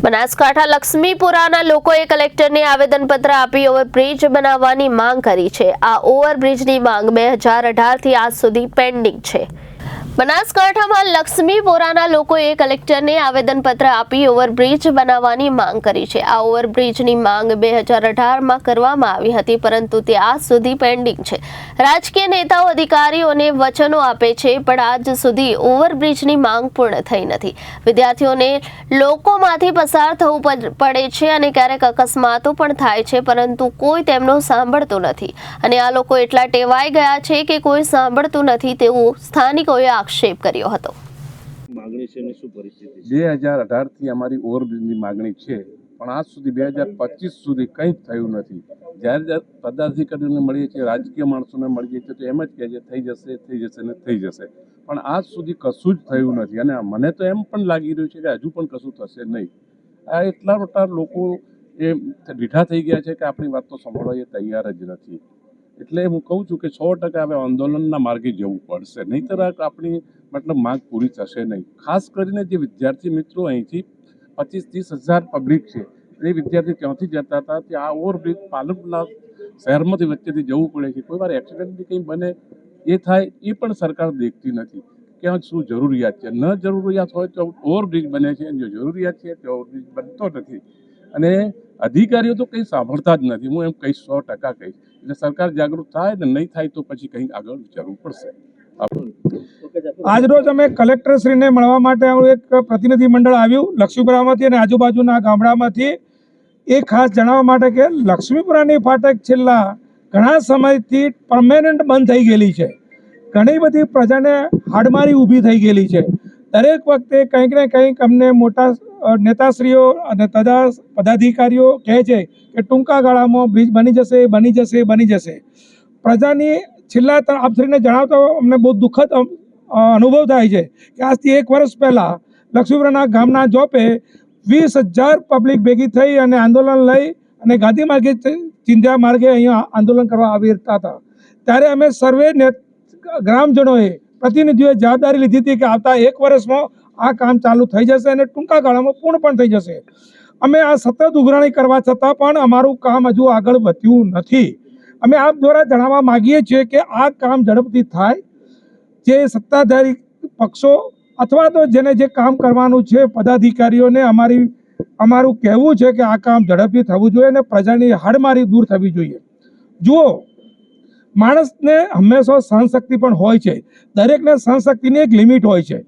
બનાસકાંઠા લક્ષ્મીપુરાના લોકોએ કલેક્ટરને આવેદનપત્ર આપી ઓવરબ્રિજ બનાવવાની માંગ કરી છે। આ ઓવરબ્રિજની માંગ 2018થી આજ સુધી પેન્ડિંગ છે। બનાસકાંઠામાં લક્ષ્મીપુરાના લોકોએ કલેક્ટરને આવેદનપત્ર આપી ઓવરબ્રિજ બનાવવાની માંગ કરી છે। આ ઓવરબ્રિજની માંગ 2018માં કરવામાં આવી હતી, પરંતુ તે આજ સુધી પેન્ડિંગ છે। રાજકીય નેતાઓ અધિકારીઓને વચનો આપે છે, પણ આજ સુધી ઓવરબ્રિજની માંગ પૂર્ણ થઈ નથી। વિદ્યાર્થીઓને લોકોમાંથી પસાર થવું પડે છે અને ક્યારેક અકસ્માતો પણ થાય છે, પરંતુ કોઈ તેમનો સાંભળતું નથી અને આ લોકો એટલા ટેવાઈ ગયા છે કે કોઈ સાંભળતું નથી તેવું સ્થાનિકોએ આક્ષેપ કર્યો હતો। માંગણી છે ને શું પરિસ્થિતિ છે? 2018થી અમારી ઓવરબ્રિજની માંગણી છે, પણ આજ સુધી 2025 સુધી કંઈ જ થયું નથી। જ્યારે પદાધિકારીઓને મળીએ છીએ, રાજકીય માણસોને મળીએ છીએ તો એમ જ કહે છે થઈ જશે ને થઈ જશે, પણ આજ સુધી કશું જ થયું નથી અને મને તો એમ પણ લાગી રહ્યું છે કે હજુ પણ કશું થશે નહીં। આ એટલા મોટા લોકો એ રીઠા થઈ ગયા છે કે આપણી વાત તો સાંભળવા એ તૈયાર જ નથી। એટલે હું કહું છું કે 100% હવે આંદોલનના માર્ગે જવું પડશે, નહીંતર આપણી મતલબ માંગ પૂરી થશે નહીં। ખાસ કરીને જે વિદ્યાર્થી મિત્રો અહીંથી 25-30 હજાર પબ્લિક છે, એ વિદ્યાર્થી ત્યાંથી જતા હતા, ત્યાં આ ઓવરબ્રિજ પાલનપુરના શહેરમાંથી વચ્ચેથી જવું પડે છે। કોઈ વાર એક્સિડન્ટ કંઈ બને એ થાય એ પણ સરકાર દેખતી નથી કે શું જરૂરિયાત છે। ન જરૂરિયાત હોય તો ઓવરબ્રિજ બને છે, જો જરૂરિયાત છે તો ઓવરબ્રિજ બનતો નથી અને અધિકારીઓ તો કંઈ સાંભળતા જ નથી। હું એમ કહીશ 100% કહીશ। એટલે સરકાર જાગૃત થાય ને નહીં થાય તો પછી કંઈક આગળ વિચારવું પડશે। આજરોજ અમે કલેક્ટરશ્રીને મળવા માટે એક પ્રતિનિધિ મંડળ આવ્યું લક્ષ્મીપુરામાંથી અને આજુબાજુના ગામડામાંથી। એ ખાસ જણાવવા માટે કે લક્ષ્મીપુરાની ફાટક છેલ્લા ઘણા સમયથી પરમેનન્ટ બંધ થઈ ગયેલી છે। ઘણી બધી પ્રજાને હાડમારી ઊભી થઈ ગયેલી છે। દરેક વખતે કંઈક ને કંઈક અમને મોટા નેતાશ્રીઓ અને પદાધિકારીઓ કહે છે કે ટૂંકા ગાળામાં બ્રિજ બની જશે। પ્રજાની છેલ્લા આપશ્રીને જણાવતો અમને બહુ દુઃખદ અનુભવ થાય છે કે આજથી 1 વર્ષ પહેલાં લક્ષ્મીપુરાના ગામના જોપે 20,000 પબ્લિક ભેગી થઈ અને આંદોલન લઈ અને ગાંધી માર્ગે ચિંધ્યા માર્ગે અહીંયા આંદોલન કરવા આવી હતા। ત્યારે અમે સર્વે ગ્રામજનોએ પ્રતિનિધિઓએ જવાબદારી લીધી હતી કે આવતા 1 વર્ષમાં આ કામ ચાલુ થઈ જશે અને ટૂંકા ગાળામાં પૂર્ણ પણ થઈ જશે। અમે આ સતત ઉઘરાણી કરવા છતાં પણ અમારું કામ હજુ આગળ વધ્યું નથી। અમે આપ દ્વારા જણાવવા માગીએ છીએ કે આ કામ ઝડપથી થાય। જે સત્તાધારી પક્ષો અથવા તો જેને જે કામ કરવાનું છે પદાધિકારીઓને અમારું કહેવું છે કે આ કામ ઝડપથી થવું જોઈએ અને પ્રજાની હાડમારી દૂર થવી જોઈએ। જુઓ, માણસને હંમેશા સહનશક્તિ પણ હોય છે, દરેકને સહનશક્તિની એક લિમિટ હોય છે।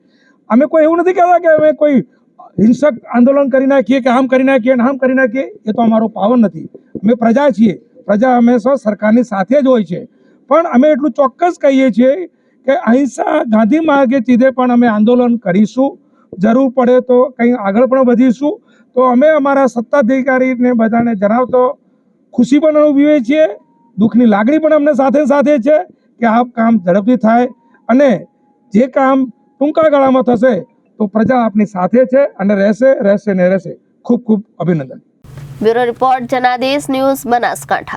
અમે કોઈ એવું નથી કહેતા કે અમે કોઈ હિંસક આંદોલન કરી નાખીએ કે આમ કરી નાખીએ આમ કરી નાખીએ, એ તો અમારો પાવર નથી। અમે પ્રજા છીએ, પ્રજા હંમેશા સરકારની સાથે જ હોય છે, પણ અમે એટલું ચોક્કસ કહીએ છીએ કે અહિંસા ગાંધી માર્ગે સીધે પણ અમે આંદોલન કરીશું। જરૂર પડે તો કંઈ આગળ પણ વધીશું। તો અમે અમારા સત્તાધિકારીને બધાને જણાવતો ખુશી પણ અનુભવીએ છીએ, દુઃખની લાગણી પણ અમને સાથે છે કે આ કામ ઝડપથી થાય અને જે કામ ટૂંકા ગાળામાં થશે તો પ્રજા આપની સાથે છે અને રહેશે ને રહેશે। ખૂબ ખૂબ અભિનંદન। Bureau report Janadesh news, Banaskantha.